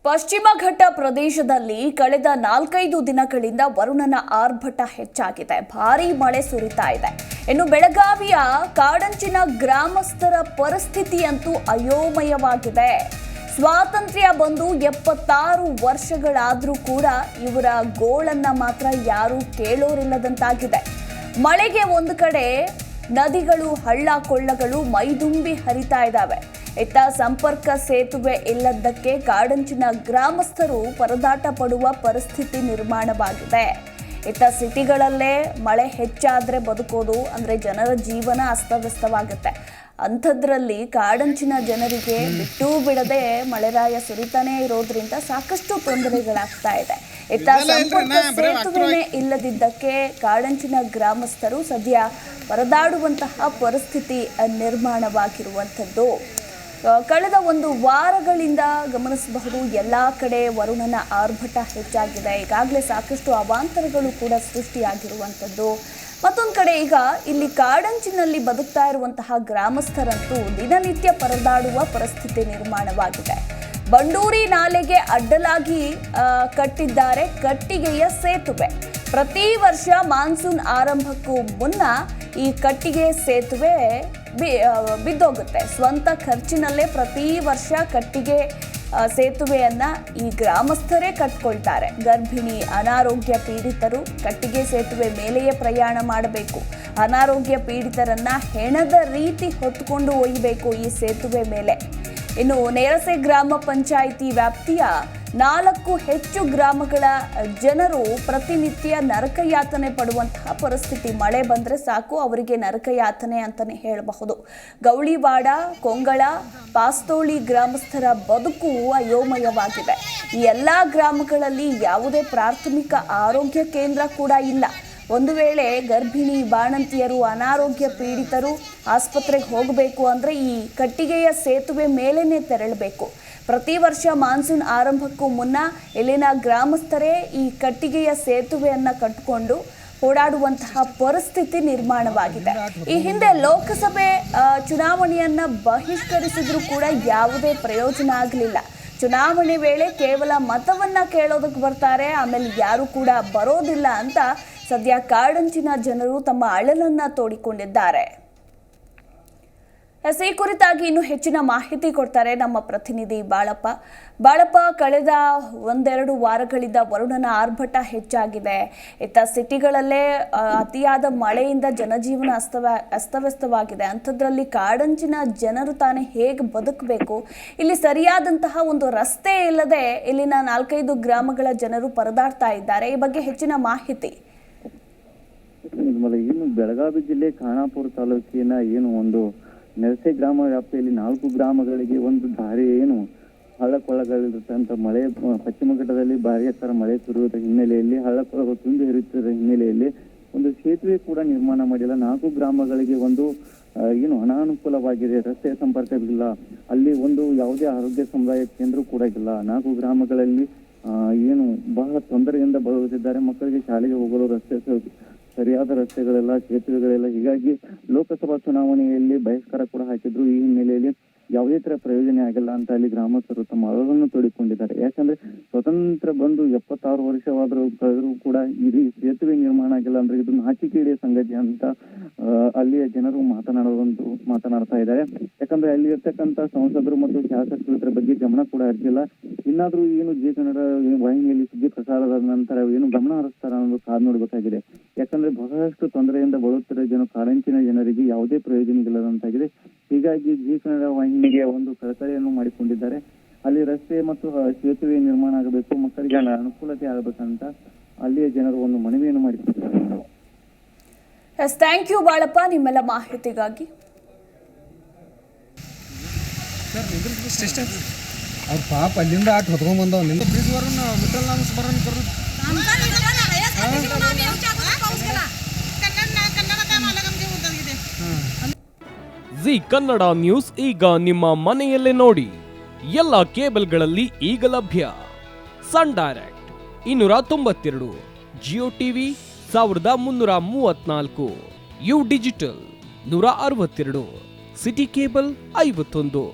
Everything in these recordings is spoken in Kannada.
ಪಶ್ಚಿಮ ಘಟ್ಟ ಪ್ರದೇಶದಲ್ಲಿ ಕಳೆದ 4-5 ದಿನಗಳಿಂದ ವರುಣನ ಆರ್ಭಟ ಹೆಚ್ಚಾಗಿದೆ. ಭಾರೀ ಮಳೆ ಸುರಿತಾ ಇದೆ. ಇನ್ನು ಬೆಳಗಾವಿಯ ಕಾಡಂಚಿನ ಗ್ರಾಮಸ್ಥರ ಪರಿಸ್ಥಿತಿಯಂತೂ ಅಯೋಮಯವಾಗಿದೆ. ಸ್ವಾತಂತ್ರ್ಯ ಬಂದು 76 ವರ್ಷಗಳಾದರೂ ಕೂಡ ಇವರ ಗೋಳನ್ನ ಮಾತ್ರ ಯಾರೂ ಕೇಳೋರಿಲ್ಲದಂತಾಗಿದೆ. ಮಳೆಗೆ ಒಂದು ಕಡೆ ನದಿಗಳು ಹಳ್ಳ ಕೊಳ್ಳಗಳು ಮೈದುಂಬಿ ಹರಿತಾ ಇದ್ದಾವೆ. ಇತ್ತ ಸಂಪರ್ಕ ಸೇತುವೆ ಇಲ್ಲದಕ್ಕೆ ಕಾಡಂಚಿನ ಗ್ರಾಮಸ್ಥರು ಪರದಾಟ ಪಡುವ ಪರಿಸ್ಥಿತಿ ನಿರ್ಮಾಣವಾಗಿದೆ. ಇತ್ತ ಸಿಟಿಗಳಲ್ಲೇ ಮಳೆ ಹೆಚ್ಚಾದ್ರೆ ಬದುಕೋದು ಅಂದ್ರೆ ಜನರ ಜೀವನ ಅಸ್ತವ್ಯಸ್ತವಾಗುತ್ತೆ. ಅಂಥದ್ರಲ್ಲಿ ಕಾಡಂಚಿನ ಜನರಿಗೆ ಬಿಟ್ಟು ಬಿಡದೆ ಮಳೆರಾಯ ಸುರಿತಾನೇ ಇರೋದ್ರಿಂದ ಸಾಕಷ್ಟು ತೊಂದರೆಗಳಾಗ್ತಾ ಇದೆ. ಇತ್ತ ಸಂಪರ್ಕ ಸೇತುವೆನೇ ಇಲ್ಲದಿದ್ದಕ್ಕೆ ಕಾಡಂಚಿನ ಗ್ರಾಮಸ್ಥರು ಸದ್ಯ ಪರದಾಡುವಂತಹ ಪರಿಸ್ಥಿತಿ ನಿರ್ಮಾಣವಾಗಿರುವಂಥದ್ದು. ಕಳೆದ 1 ವಾರಗಳಿಂದ ಗಮನಿಸಬಹುದು, ಎಲ್ಲ ಕಡೆ ವರುಣನ ಆರ್ಭಟ ಹೆಚ್ಚಾಗಿದೆ. ಈಗಾಗಲೇ ಸಾಕಷ್ಟು ಅವಾಂತರಗಳು ಕೂಡ ಸೃಷ್ಟಿಯಾಗಿರುವಂಥದ್ದು. ಮತ್ತೊಂದು ಕಡೆ ಈಗ ಇಲ್ಲಿ ಕಾಡಂಚಿನಲ್ಲಿ ಬದುಕ್ತಾ ಇರುವಂತಹ ಗ್ರಾಮಸ್ಥರಂತೂ ದಿನನಿತ್ಯ ಪರದಾಡುವ ಪರಿಸ್ಥಿತಿ ನಿರ್ಮಾಣವಾಗಿದೆ. ಬಂಡೂರಿ ನಾಲೆಗೆ ಅಡ್ಡಲಾಗಿ ಕಟ್ಟಿದ್ದಾರೆ ಕಟ್ಟಿಗೆಯ ಸೇತುವೆ. ಪ್ರತಿ ವರ್ಷ ಮಾನ್ಸೂನ್ ಆರಂಭಕ್ಕೂ ಮುನ್ನ ಈ ಕಟ್ಟಿಗೆ ಸೇತುವೆ ಬಿದ್ದೋಗುತ್ತೆ. ಸ್ವಂತ ಖರ್ಚಿನಲ್ಲೇ ಪ್ರತಿ ವರ್ಷ ಕಟ್ಟಿಗೆ ಸೇತುವೆಯನ್ನ ಈ ಗ್ರಾಮಸ್ಥರೇ ಕಟ್ಕೊಳ್ತಾರೆ. ಗರ್ಭಿಣಿ, ಅನಾರೋಗ್ಯ ಪೀಡಿತರು ಕಟ್ಟಿಗೆ ಸೇತುವೆ ಮೇಲೆಯೇ ಪ್ರಯಾಣ ಮಾಡಬೇಕು. ಅನಾರೋಗ್ಯ ಪೀಡಿತರನ್ನ ಹೆಣದ ರೀತಿ ಹೊತ್ತುಕೊಂಡು ಒಯ್ಯಬೇಕು ಈ ಸೇತುವೆ ಮೇಲೆ. ಇನ್ನು ನೇರಸೆ ಗ್ರಾಮ ಪಂಚಾಯಿತಿ ವ್ಯಾಪ್ತಿಯ 4 ಹೆಚ್ಚು ಗ್ರಾಮಗಳ ಜನರು ಪ್ರತಿನಿತ್ಯ ನರಕಯಾತನೆ ಪಡುವಂತಹ ಪರಿಸ್ಥಿತಿ. ಮಳೆ ಬಂದರೆ ಸಾಕು ಅವರಿಗೆ ನರಕಯಾತನೆ ಅಂತಾನೆ ಹೇಳಬಹುದು. ಗೌಳಿವಾಡ, ಕೊಂಗಳ, ಪಾಸ್ತೋಳಿ ಗ್ರಾಮಸ್ಥರ ಬದುಕು ಅಯೋಮಯವಾಗಿದೆ. ಈ ಎಲ್ಲ ಗ್ರಾಮಗಳಲ್ಲಿ ಯಾವುದೇ ಪ್ರಾಥಮಿಕ ಆರೋಗ್ಯ ಕೇಂದ್ರ ಕೂಡ ಇಲ್ಲ. ಒಂದು ವೇಳೆ ಗರ್ಭಿಣಿ, ಬಾಣಂತಿಯರು, ಅನಾರೋಗ್ಯ ಪೀಡಿತರು ಆಸ್ಪತ್ರೆಗೆ ಹೋಗಬೇಕು ಅಂದರೆ ಈ ಕಟ್ಟಿಗೆಯ ಸೇತುವೆ ಮೇಲೇನೆ ತೆರಳಬೇಕು. ಪ್ರತಿ ವರ್ಷ ಮಾನ್ಸೂನ್ ಆರಂಭಕ್ಕೂ ಮುನ್ನ ಇಲ್ಲಿನ ಗ್ರಾಮಸ್ಥರೇ ಈ ಕಟ್ಟಿಗೆಯ ಸೇತುವೆಯನ್ನು ಕಟ್ಟಿಕೊಂಡು ಓಡಾಡುವಂತಹ ಪರಿಸ್ಥಿತಿ ನಿರ್ಮಾಣವಾಗಿದೆ. ಈ ಹಿಂದೆ ಲೋಕಸಭೆ ಚುನಾವಣೆಯನ್ನ ಬಹಿಷ್ಕರಿಸಿದ್ರೂ ಕೂಡ ಯಾವುದೇ ಪ್ರಯೋಜನ ಆಗಲಿಲ್ಲ. ಚುನಾವಣೆ ವೇಳೆ ಕೇವಲ ಮತವನ್ನ ಕೇಳೋದಕ್ಕೆ ಬರ್ತಾರೆ, ಆಮೇಲೆ ಯಾರು ಕೂಡ ಬರೋದಿಲ್ಲ ಅಂತ ಸದ್ಯ ಕಾಡಂಚಿನ ಜನರು ತಮ್ಮ ಅಳಲನ್ನ ತೋಡಿಕೊಂಡಿದ್ದಾರೆ. ಈ ಕುರಿತಾಗಿ ಇನ್ನು ಹೆಚ್ಚಿನ ಮಾಹಿತಿ ಕೊಡ್ತಾರೆ ನಮ್ಮ ಪ್ರತಿನಿಧಿ ಬಾಳಪ್ಪ. ಕಳೆದ 1-2 ವಾರಗಳಿಂದ ವರುಣನ ಆರ್ಭಟ ಹೆಚ್ಚಾಗಿದೆ. ಇತ್ತ ಸಿಟಿಗಳಲ್ಲೇ ಅತಿಯಾದ ಮಳೆಯಿಂದ ಜನಜೀವನ ಅಸ್ತವ್ಯಸ್ತವಾಗಿದೆ. ಅಂಥದ್ರಲ್ಲಿ ಕಾಡಂಚಿನ ಜನರು ತಾನೇ ಹೇಗೆ ಬದುಕಬೇಕು? ಇಲ್ಲಿ ಸರಿಯಾದಂತಹ ಒಂದು ರಸ್ತೆ ಇಲ್ಲದೆ ಇಲ್ಲಿನ 4-5 ಗ್ರಾಮಗಳ ಜನರು ಪರದಾಡ್ತಾ ಇದ್ದಾರೆ. ಈ ಬಗ್ಗೆ ಹೆಚ್ಚಿನ ಮಾಹಿತಿ. ಏನು ಬೆಳಗಾವಿ ಜಿಲ್ಲೆ ಖಾನಾಪುರ ತಾಲೂಕಿನ ಒಂದು ನೆರಸೆ ಗ್ರಾಮ ವ್ಯಾಪ್ತಿಯಲ್ಲಿ 4 ಗ್ರಾಮಗಳಿಗೆ ಒಂದು ದಾರಿ ಹಳ್ಳಕೊಳ್ಳಗಳಿರುತ್ತಂತ ಮಳೆ ಪಶ್ಚಿಮ ಘಟ್ಟದಲ್ಲಿ ಭಾರೀ ಎತ್ತರ ಮಳೆ ಸುರಿಯುವ ಹಿನ್ನೆಲೆಯಲ್ಲಿ ಹಳ್ಳಕೊಳ್ಳಗಳು ತುಂಬಿ ಹರಿಯುತ್ತಿರುವ ಹಿನ್ನೆಲೆಯಲ್ಲಿ ಒಂದು ಸೇತುವೆ ಕೂಡ ನಿರ್ಮಾಣ ಮಾಡಿಲ್ಲ. 4 ಗ್ರಾಮಗಳಿಗೆ ಒಂದು ಅನಾನುಕೂಲವಾಗಿದೆ. ರಸ್ತೆ ಸಂಪರ್ಕವಿಲ್ಲ. ಅಲ್ಲಿ ಯಾವುದೇ ಆರೋಗ್ಯ ಸಮುದಾಯ ಕೇಂದ್ರ ಕೂಡ ಇಲ್ಲ. 4 ಗ್ರಾಮಗಳಲ್ಲಿ ಬಹಳ ತೊಂದರೆಯಿಂದ ಬಳಲುತ್ತಿದ್ದಾರೆ. ಮಕ್ಕಳಿಗೆ ಶಾಲೆಗೆ ಹೋಗಲು ಸರಿಯಾದ ರಸ್ತೆಗಳೆಲ್ಲ, ಸೇತುವೆಗಳೆಲ್ಲ. ಹೀಗಾಗಿ ಲೋಕಸಭಾ ಚುನಾವಣೆಯಲ್ಲಿ ಬಹಿಷ್ಕಾರ ಕೂಡ ಹಾಕಿದ್ರು. ಈ ಹಿನ್ನೆಲೆಯಲ್ಲಿ ಯಾವುದೇ ತರ ಪ್ರಯೋಜನ ಆಗಿಲ್ಲ ಅಂತ ಅಲ್ಲಿ ಗ್ರಾಮಸ್ಥರು ತಮ್ಮ ಅಳಲನ್ನು ತೋಡಿಕೊಂಡಿದ್ದಾರೆ. ಯಾಕಂದ್ರೆ ಸ್ವತಂತ್ರ ಬಂದು 76 ವರ್ಷವಾದರೂ ಕಳೆದರೂ ಕೂಡ ಈ ಸೇತುವೆ ನಿರ್ಮಾಣ ಆಗಿಲ್ಲ ಅಂದ್ರೆ ಇದು ನಾಚಿಕೆಯ ಸಂಗತಿ ಅಂತ ಅಲ್ಲಿಯ ಜನರು ಮಾತನಾಡ್ತಾ ಇದ್ದಾರೆ. ಯಾಕಂದ್ರೆ ಅಲ್ಲಿ ಇರ್ತಕ್ಕಂಥ ಸಂಸದರು ಮತ್ತು ಶಾಸಕರು ಇದರ ಬಗ್ಗೆ ಗಮನ ಕೂಡ ಹರಿಸಿಲ್ಲ. ಇನ್ನಾದ್ರೂ ಜಿ ಕನ್ನಡ ವಾಹಿನಿಯಲ್ಲಿ ಸುದ್ದಿ ಪ್ರಸಾರದ ನಂತರ ಗಮನ ಹರಿಸ್ತಾರ ಅನ್ನೋದು ಕಾದು ನೋಡ್ಬೇಕಾಗಿದೆ. ಯಾಕಂದ್ರೆ ಬಹಳಷ್ಟು ತೊಂದರೆಯಿಂದ ಬರುತ್ತಿರುವ ಕಾಡಂಚಿನ ಜನರಿಗೆ ಯಾವುದೇ ಪ್ರಯೋಜನ ಇಲ್ಲದಂತಾಗಿದೆ. ಹೀಗಾಗಿ ಜಿ ಕನ್ನಡ ವಾಹಿನಿಗೆ ಒಂದು ಕಳಕಳಿಯನ್ನು ಮಾಡಿಕೊಂಡಿದ್ದಾರೆ. ಅಲ್ಲಿ ರಸ್ತೆ ಮತ್ತು ಸೇತುವೆ ನಿರ್ಮಾಣ ಆಗಬೇಕು, ಮಕ್ಕಳಿಗೆ ಅನುಕೂಲತೆ ಆಗಬೇಕಂತ ಅಲ್ಲಿಯ ಜನರು ಒಂದು ಮನವಿಯನ್ನು ಮಾಡಿಕೊಂಡಿದ್ದಾರೆ. ಥ್ಯಾಂಕ್ ಯು ಬಾಳಪ್ಪ ನಿಮ್ಮೆಲ್ಲ ಮಾಹಿತಿಗಾಗಿ. ಅವ್ರ ಪಾಪ ಅಲ್ಲಿಂದ ಆಟ ಹೊತ್ಕೊಂಡ್ ಬಂದವ್ ಜಿ ಕನ್ನಡ ನ್ಯೂಸ್ ಈಗ ನಿಮ್ಮ ಮನೆಯಲ್ಲೇ ನೋಡಿ. ಎಲ್ಲ ಕೇಬಲ್ಗಳಲ್ಲಿ ಈಗ ಲಭ್ಯ. Sun Direct 292, Jio TV 1334, U digital 162, city cable 51,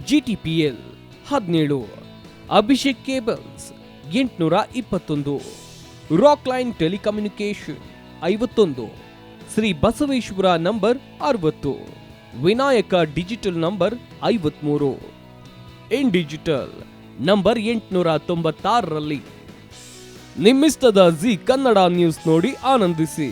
GTPL 17, Abhishek cables 821, Rockline telecommunication 51, Shri Basaveshwara number 60, Vinayaka digital number 53, in digital number 896ರಲ್ಲಿ. ನಿಮ್ಮಿಸ್ತದ ಜಿ ಕನ್ನಡ ನ್ಯೂಸ್ ನೋಡಿ ಆನಂದಿಸಿ.